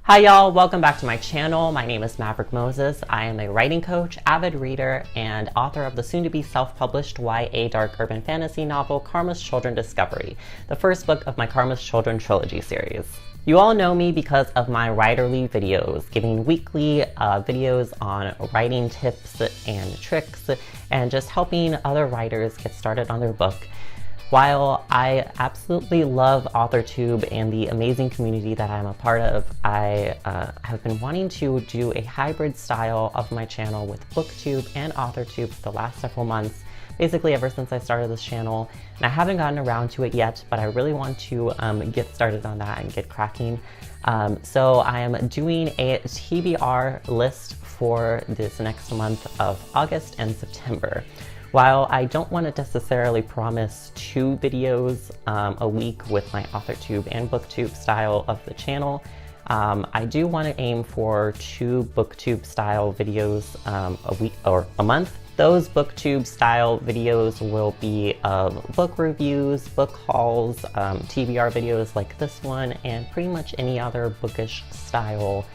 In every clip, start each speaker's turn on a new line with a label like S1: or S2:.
S1: Hi y'all, welcome back to my channel. My name is Maverick Moses. I am a writing coach, avid reader, and author of the soon-to-be self-published YA dark urban fantasy novel Karma's Children Discovery, the first book of my Karma's Children trilogy series. You all know me because of my writerly videos, giving weekly videos on writing tips and tricks, and just helping other writers get started on their book. While I absolutely love AuthorTube and the amazing community that I'm a part of, I have been wanting to do a hybrid style of my channel with BookTube and AuthorTube for the last several months, basically ever since I started this channel. And I haven't gotten around to it yet, but I really want to get started on that and get cracking. So I am doing a TBR list for this next month of August and September. While I don't want to necessarily promise 2 videos a week with my AuthorTube and BookTube style of the channel, I do want to aim for 2 BookTube style videos a week or a month. Those BookTube style videos will be book reviews, book hauls, TBR videos like this one, and pretty much any other bookish style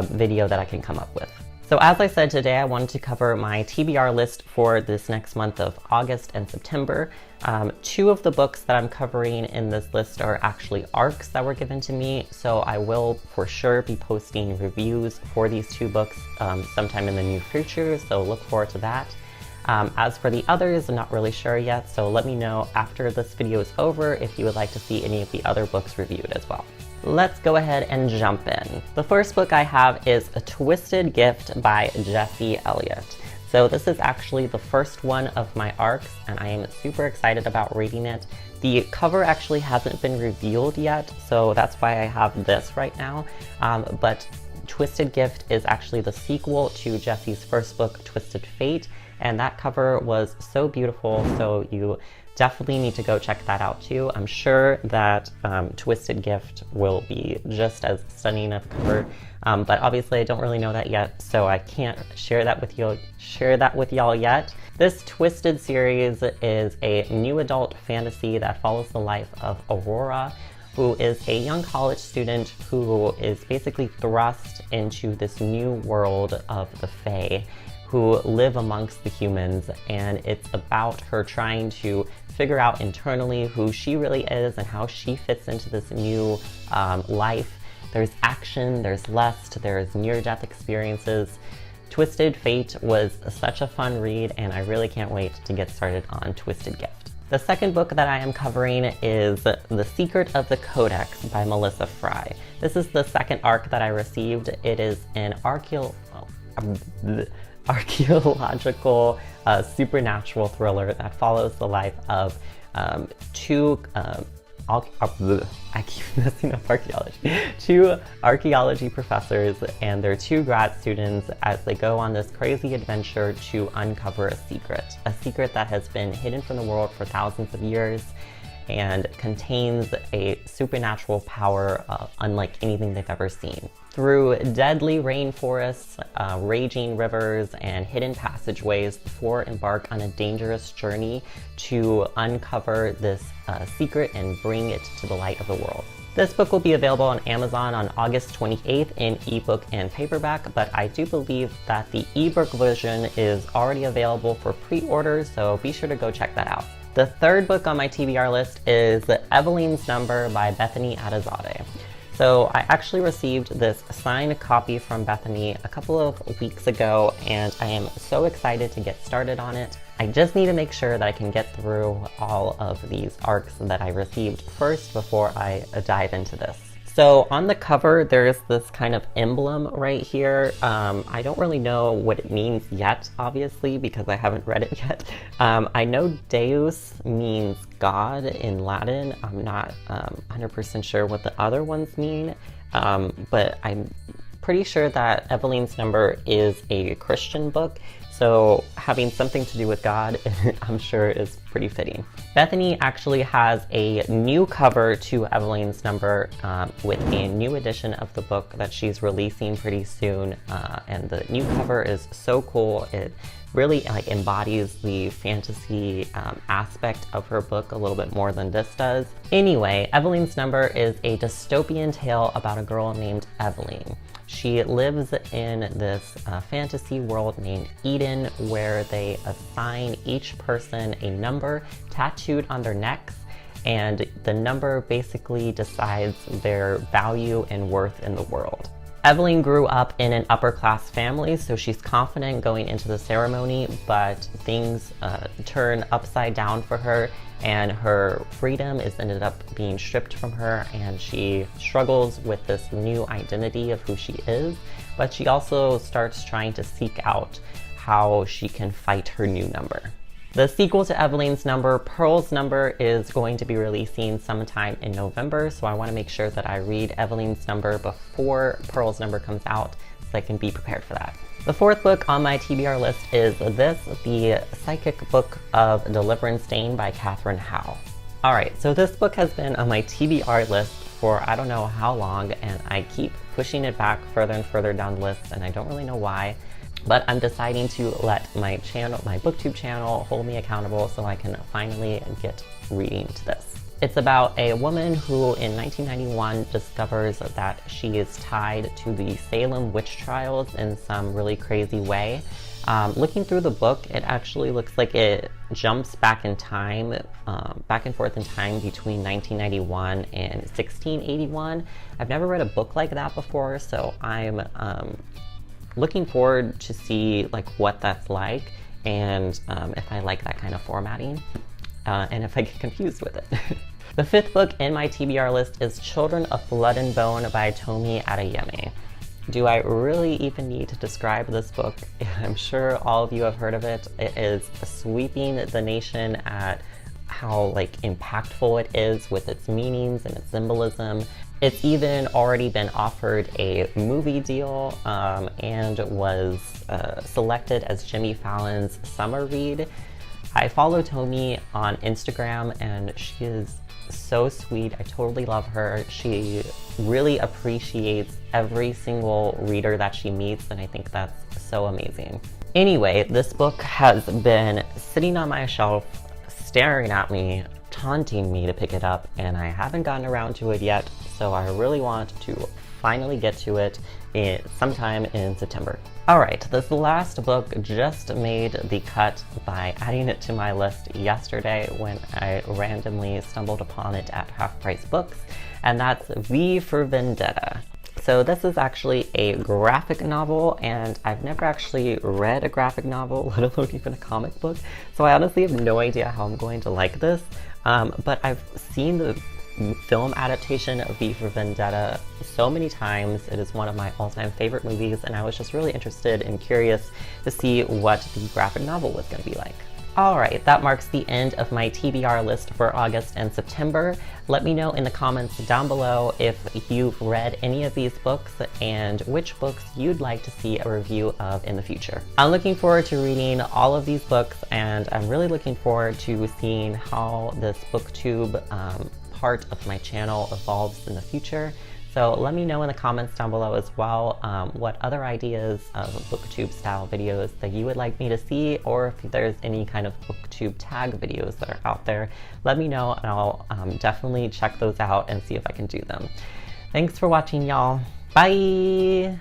S1: video that I can come up with. So as I said today, I wanted to cover my TBR list for this next month of August and September. 2 of the books that I'm covering in this list are actually arcs that were given to me, so I will for sure be posting reviews for these 2 books sometime in the near future, so look forward to that. As for the others, I'm not really sure yet, so let me know after this video is over if you would like to see any of the other books reviewed as well. Let's go ahead and jump in. The first book I have is A Twisted Gift by Jessie Elliott. So this is actually the first one of my arcs, and I am super excited about reading it. The cover actually hasn't been revealed yet, so that's why I have this right now. But Twisted Gift is actually the sequel to Jessie's first book, Twisted Fate, and that cover was so beautiful, so you definitely need to go check that out too. I'm sure that Twisted Gift will be just as stunning of a cover, but obviously I don't really know that yet, so I can't share that with y'all yet. This Twisted series is a new adult fantasy that follows the life of Aurora, who is a young college student who is basically thrust into this new world of the Fae, who live amongst the humans, and it's about her trying to figure out internally who she really is and how she fits into this new life. There's action, there's lust, there's near-death experiences. Twisted Fate was such a fun read, and I really can't wait to get started on Twisted Gift. The second book that I am covering is The Secret of the Codex by Melissa Fry. This is the second arc that I received. It is an archaeological supernatural thriller that follows the life of 2 I keep messing up archaeology. 2 archaeology professors and their 2 grad students as they go on this crazy adventure to uncover a secret that has been hidden from the world for thousands of years and contains a supernatural power unlike anything they've ever seen. Through deadly rainforests, raging rivers, and hidden passageways, the 4 embark on a dangerous journey to uncover this secret and bring it to the light of the world. This book will be available on Amazon on August 28th in ebook and paperback, but I do believe that the ebook version is already available for pre-order, so be sure to go check that out. The third book on my TBR list is Evelyn's Number by Bethany Adazadeh. So I actually received this signed copy from Bethany a couple of weeks ago, and I am so excited to get started on it. I just need to make sure that I can get through all of these arcs that I received first before I dive into this. So on the cover, there's this kind of emblem right here. I don't really know what it means yet, obviously, because I haven't read it yet. I know Deus means God in Latin. I'm not 100% sure what the other ones mean, but I'm pretty sure that Evelyn's Number is a Christian book, so having something to do with God, I'm sure is pretty fitting. Bethany actually has a new cover to Evelyn's Number with a new edition of the book that she's releasing pretty soon, and the new cover is so cool. It really embodies the fantasy aspect of her book a little bit more than this does. Anyway, Evelyn's Number is a dystopian tale about a girl named Evelyn. She lives in this fantasy world named Eden, where they assign each person a number tattooed on their necks, and the number basically decides their value and worth in the world. Evelyn grew up in an upper-class family, so she's confident going into the ceremony, but things turn upside down for her, and her freedom is ended up being stripped from her, and she struggles with this new identity of who she is, but she also starts trying to seek out how she can fight her new number. The sequel to Evelyn's Number, Pearl's Number, is going to be releasing sometime in November, so I want to make sure that I read Evelyn's Number before Pearl's Number comes out so I can be prepared for that. The fourth book on my TBR list is this, The Psychic Book of Deliverance Dane by Catherine Howe. Alright, so this book has been on my TBR list for I don't know how long, and I keep pushing it back further and further down the list, and I don't really know why. But I'm deciding to let my channel, my BookTube channel, hold me accountable so I can finally get reading to this. It's about a woman who in 1991 discovers that she is tied to the Salem witch trials in some really crazy way. Looking through the book, it actually looks like it jumps back in time, back and forth in time between 1991 and 1681. I've never read a book like that before, so I'm looking forward to see like what that's like, and if I like that kind of formatting, and if I get confused with it. The fifth book in my TBR list is Children of Blood and Bone by Tomi Adeyemi. Do I really even need to describe this book? I'm sure all of you have heard of it. It is sweeping the nation at how like impactful it is with its meanings and its symbolism. It's even already been offered a movie deal and was selected as Jimmy Fallon's summer read. I follow Tomi on Instagram, and she is so sweet. I totally love her. She really appreciates every single reader that she meets, and I think that's so amazing. Anyway, this book has been sitting on my shelf, staring at me, taunting me to pick it up, and I haven't gotten around to it yet, so I really want to finally get to it sometime in September. Alright, this last book just made the cut by adding it to my list yesterday when I randomly stumbled upon it at Half Price Books, and that's V for Vendetta. So this is actually a graphic novel, and I've never actually read a graphic novel, let alone even a comic book, so I honestly have no idea how I'm going to like this, but I've seen the film adaptation of V for Vendetta so many times. It is one of my all-time favorite movies, and I was just really interested and curious to see what the graphic novel was going to be like. Alright, that marks the end of my TBR list for August and September. Let me know in the comments down below if you've read any of these books and which books you'd like to see a review of in the future. I'm looking forward to reading all of these books, and I'm really looking forward to seeing how this BookTube part of my channel evolves in the future. So let me know in the comments down below as well what other ideas of BookTube style videos that you would like me to see, or if there's any kind of BookTube tag videos that are out there. Let me know, and I'll definitely check those out and see if I can do them. Thanks for watching, y'all. Bye!